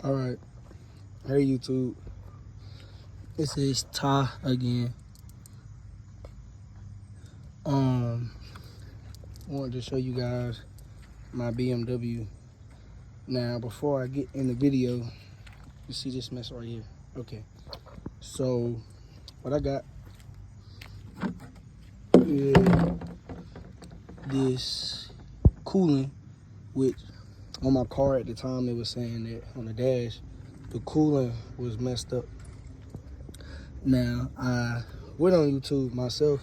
Alright, hey YouTube, this is Ty again. I wanted to show you guys my BMW. Now, before I get in the video, you see this mess right here. Okay, so what I got is this coolant, which on my car at the time it was saying that on the dash, the coolant was messed up. Now, I went on YouTube myself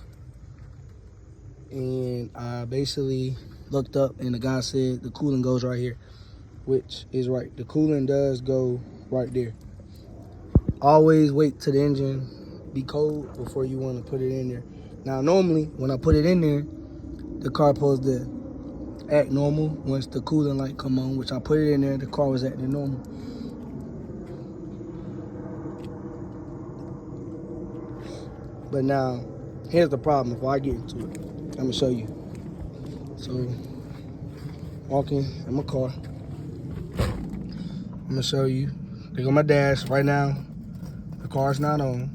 and I basically looked up and the guy said the coolant goes right here, which is right. The coolant does go right there. Always wait till the engine be cold before you want to put it in there. Now, normally when I put it in there, the car supposed to act normal once the coolant light come on, which I put it in there, the car was acting normal. But now, here's the problem before I get into it. I'm gonna show you. So, walking in my car. I'm gonna show you. There go my dash right now. The car's not on.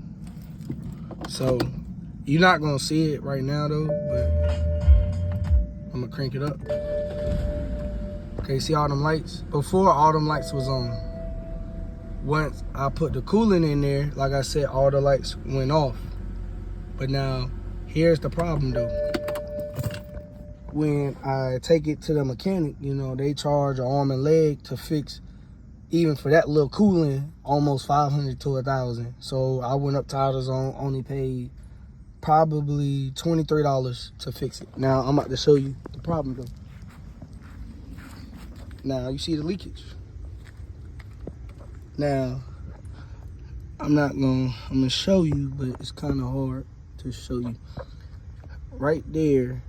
So, you're not gonna see it right now though, but I'm gonna crank it up. Okay, see all them lights? Before, all them lights was on. Once I put the coolant in there, like I said, all the lights went off. But now, here's the problem though. When I take it to the mechanic, you know, they charge an arm and leg to fix, even for that little coolant, almost $500 to $1,000. So I went up to AutoZone, only paid probably $23 to fix it. Now I'm about to show you the problem though. Now you see the leakage. Now I'm gonna show you, but it's kind of hard to show you. Right there,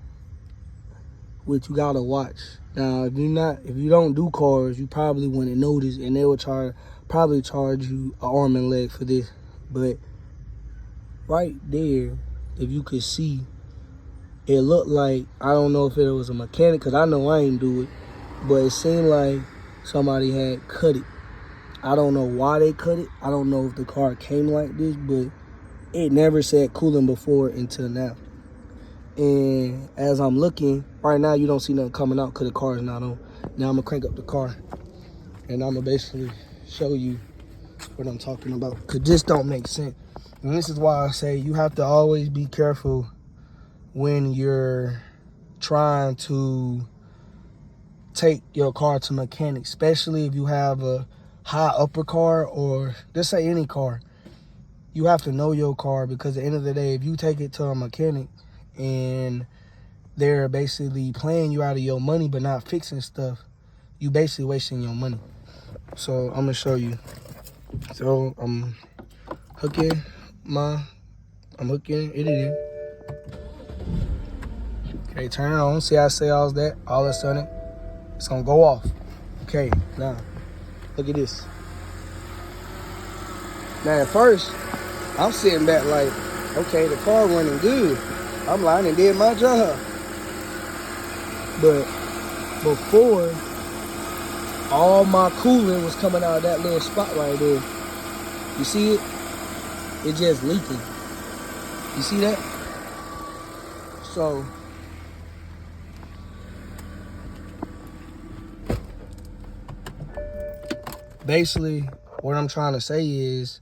which you gotta watch. Now, if you don't do cars, you probably wouldn't notice, and they would probably charge you an arm and leg for this. But right there, if you could see, it looked like, I don't know if it was a mechanic, because I know I ain't do it, but it seemed like somebody had cut it. I don't know why they cut it. I don't know if the car came like this, but it never said coolant before until now. And as I'm looking, right now you don't see nothing coming out because the car is not on. Now I'm gonna crank up the car and I'm gonna basically show you what I'm talking about, because this don't make sense. And this is why I say you have to always be careful when you're trying to take your car to mechanic, especially if you have a high upper car, or just say any car. You have to know your car, because at the end of the day, if you take it to a mechanic and they're basically playing you out of your money but not fixing stuff, you basically wasting your money. So I'm gonna show you. So I'm hooking it in. Okay, turn it on. See how I say all that? All of a sudden, it's gonna go off. Okay, now look at this. Now at first, I'm sitting back like, okay, the car running good. I'm lying and did my job. But before, all my coolant was coming out of that little spot right there. You see it? It just leaking. You see that? So basically, what I'm trying to say is,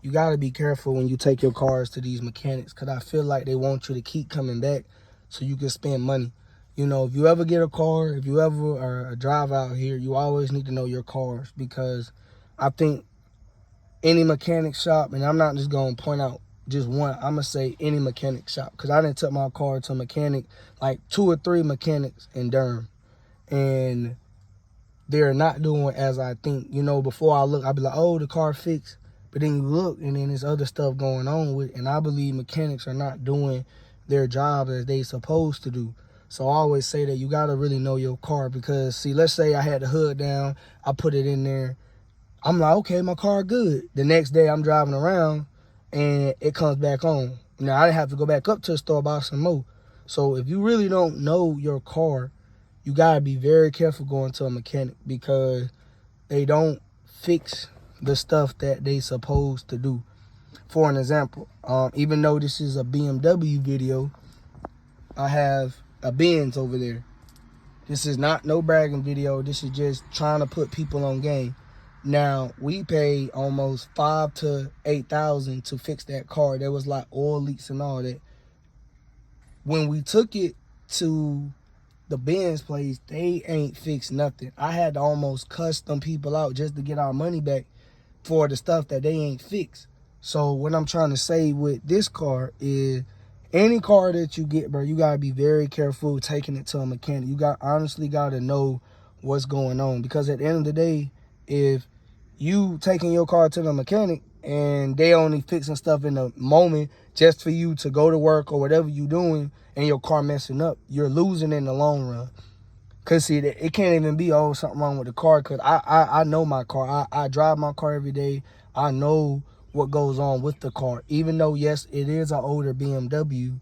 you got to be careful when you take your cars to these mechanics, because I feel like they want you to keep coming back so you can spend money. You know, if you ever get a car, if you ever are a drive out here, you always need to know your cars, because I think any mechanic shop, and I'm not just going to point out just one, I'm going to say any mechanic shop, because I didn't took my car to a mechanic, like 2 or 3 mechanics in Durham, and they're not doing as I think. You know, before I look, I'd be like, oh, the car fixed. But then you look, and then there's other stuff going on with it. And I believe mechanics are not doing their job as they supposed to do. So I always say that you got to really know your car, because, see, let's say I had the hood down, I put it in there. I'm like, okay, my car good. The next day I'm driving around, and it comes back on. Now, I didn't have to go back up to the store, buy some more. So if you really don't know your car, you got to be very careful going to a mechanic, because they don't fix the stuff that they supposed to do. For an example, even though this is a BMW video, I have a Benz over there. This is not no bragging video. This is just trying to put people on game. Now, we paid almost $5,000 to $8,000 to fix that car. There was like oil leaks and all that. When we took it to the Benz place, they ain't fixed nothing. I had to almost cuss them people out just to get our money back for the stuff that they ain't fixed. So what I'm trying to say with this car is, any car that you get, bro, you gotta be very careful taking it to a mechanic. You honestly gotta know what's going on, because at the end of the day, if you taking your car to the mechanic and they only fixing stuff in the moment just for you to go to work or whatever you doing, and your car messing up, you're losing in the long run. Cause see, it can't even be, oh, something wrong with the car, cause I know my car. I drive my car every day. I know what goes on with the car. Even though, yes, it is an older BMW,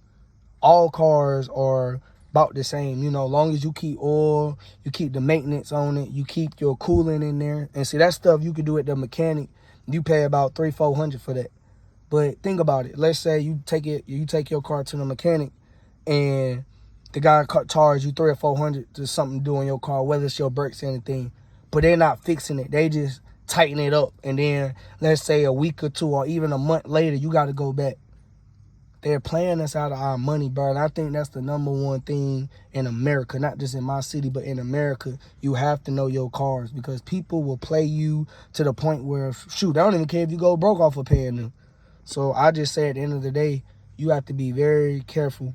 all cars are about the same. You know, as long as you keep oil, you keep the maintenance on it, you keep your coolant in there. And see, that stuff you can do at the mechanic. You pay about $300-400 for that. But think about it. Let's say you take your car to the mechanic, and the guy charge you $300 or $400 to something to do on your car, whether it's your brakes or anything. But they're not fixing it. They just tighten it up, and then let's say a week or two or even a month later, you got to go back. They're playing us out of our money, bro. And I think that's the #1 thing in America, not just in my city, but in America. You have to know your cars, because people will play you to the point where, shoot, they don't even care if you go broke off of paying them. So I just say, at the end of the day, you have to be very careful,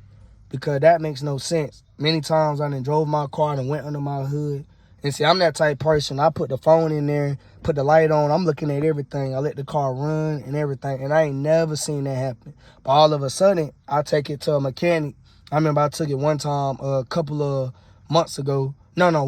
because that makes no sense. Many times I done drove my car and went under my hood. And see, I'm that type person. I put the phone in there, put the light on. I'm looking at everything. I let the car run and everything. And I ain't never seen that happen. But all of a sudden, I take it to a mechanic. I remember I took it one time a couple of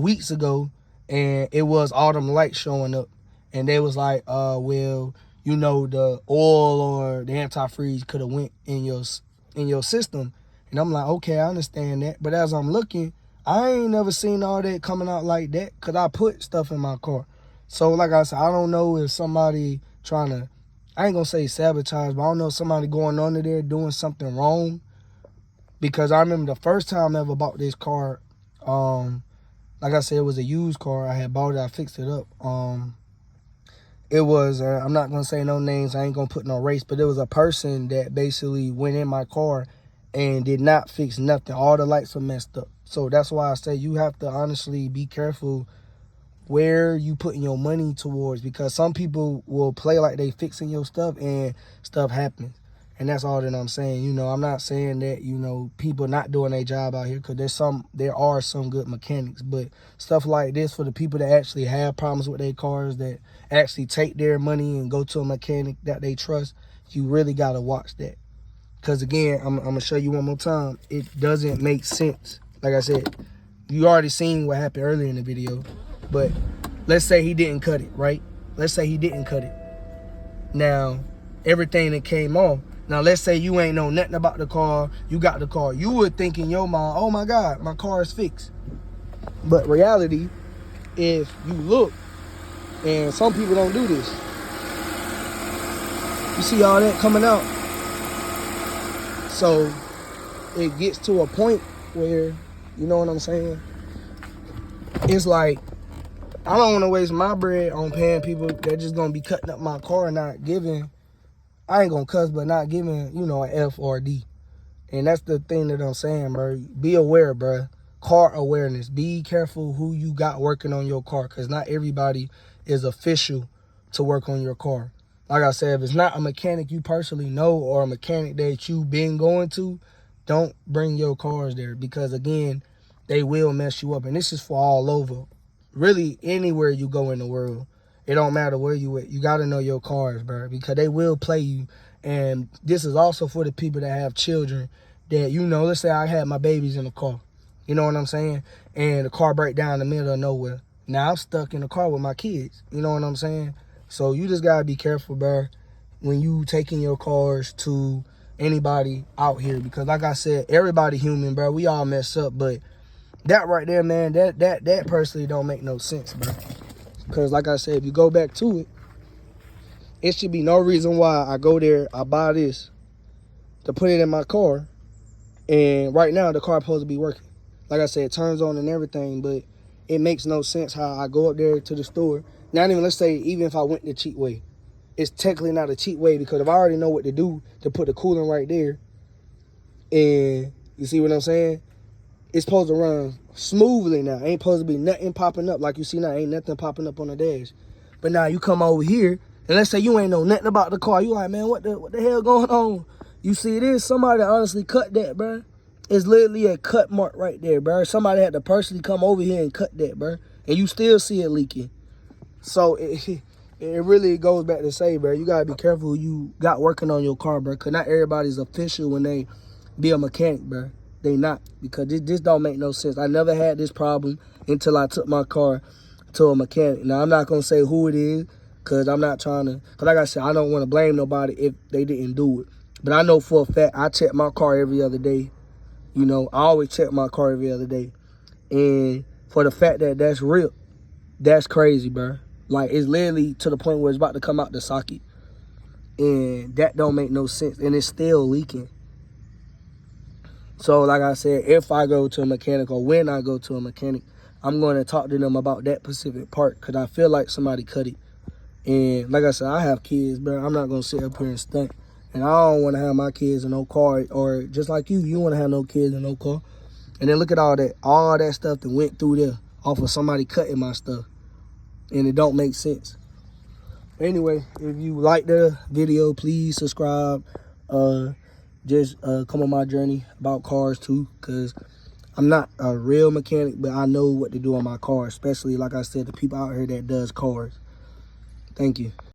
weeks ago. And it was all them lights showing up. And they was like, well, you know, the oil or the antifreeze could have went in your system. And I'm like, okay, I understand that. But as I'm looking, I ain't never seen all that coming out like that, because I put stuff in my car. So like I said, I don't know if somebody trying to, I ain't going to say sabotage, but I don't know if somebody going under there doing something wrong. Because I remember the first time I ever bought this car, like I said, it was a used car. I had bought it, I fixed it up. It was, I'm not going to say no names, I ain't going to put no race, but it was a person that basically went in my car and did not fix nothing. All the lights were messed up. So that's why I say you have to honestly be careful where you putting your money towards, because some people will play like they fixing your stuff and stuff happens. And that's all that I'm saying. You know, I'm not saying that, you know, people not doing their job out here, because there are some good mechanics. But stuff like this, for the people that actually have problems with their cars, that actually take their money and go to a mechanic that they trust, you really got to watch that. Because, again, I'm going to show you one more time. It doesn't make sense. Like I said, you already seen what happened earlier in the video. But let's say he didn't cut it, right? Let's say he didn't cut it. Now, everything that came off. Now, let's say you ain't know nothing about the car. You got the car. You would think in your mind, oh, my God, my car is fixed. But reality, if you look, and some people don't do this. You see all that coming out. So it gets to a point where, you know what I'm saying? It's like, I don't want to waste my bread on paying people that just going to be cutting up my car and not giving, I ain't going to cuss, but not giving, you know, an F or a D. And that's the thing that I'm saying, bro. Be aware, bro. Car awareness. Be careful who you got working on your car, because not everybody is official to work on your car. Like I said, if it's not a mechanic you personally know or a mechanic that you've been going to, don't bring your cars there, because, again, they will mess you up. And this is for all over. Really, anywhere you go in the world. It don't matter where you at. You got to know your cars, bro, because they will play you. And this is also for the people that have children that, you know, let's say I had my babies in the car. You know what I'm saying? And the car break down in the middle of nowhere. Now I'm stuck in the car with my kids. You know what I'm saying? So you just got to be careful, bro, when you taking your cars to anybody out here. Because like I said, everybody human, bro. We all mess up. But that right there, man, that personally don't make no sense, bro. Because like I said, if you go back to it, it should be no reason why I go there, I buy this to put it in my car, and right now the car supposed to be working. Like I said, it turns on and everything, but it makes no sense how I go up there to the store. Not even, let's say, even if I went the cheap way, it's technically not a cheap way, because if I already know what to do to put the coolant right there, and you see what I'm saying? It's supposed to run smoothly now. Ain't supposed to be nothing popping up like you see now. Ain't nothing popping up on the dash. But now you come over here, and let's say you ain't know nothing about the car. You like, man, what the hell going on? You see this? Somebody honestly cut that, bro. It's literally a cut mark right there, bro. Somebody had to personally come over here and cut that, bro. And you still see it leaking. So it really goes back to say, bro, you got to be careful who you got working on your car, bro. Because not everybody's official when they be a mechanic, bro. They not. Because this don't make no sense. I never had this problem until I took my car to a mechanic. Now, I'm not going to say who it is, because I'm not trying to, because like I said, I don't want to blame nobody if they didn't do it. But I know for a fact I check my car every other day. You know, I always check my car every other day. And for the fact that that's real, that's crazy, bro. Like, it's literally to the point where it's about to come out the socket. And that don't make no sense. And it's still leaking. So, like I said, if I go to a mechanic or when I go to a mechanic, I'm going to talk to them about that specific part, because I feel like somebody cut it. And like I said, I have kids, bro. I'm not going to sit up here and stunt. And I don't want to have my kids in no car, or just like you want to have no kids in no car. And then look at all that stuff that went through there off of somebody cutting my stuff. And it don't make sense. Anyway, if you like the video, please subscribe. Just come on my journey about cars too, because I'm not a real mechanic, but I know what to do on my car, especially, like I said, the people out here that does cars. Thank you.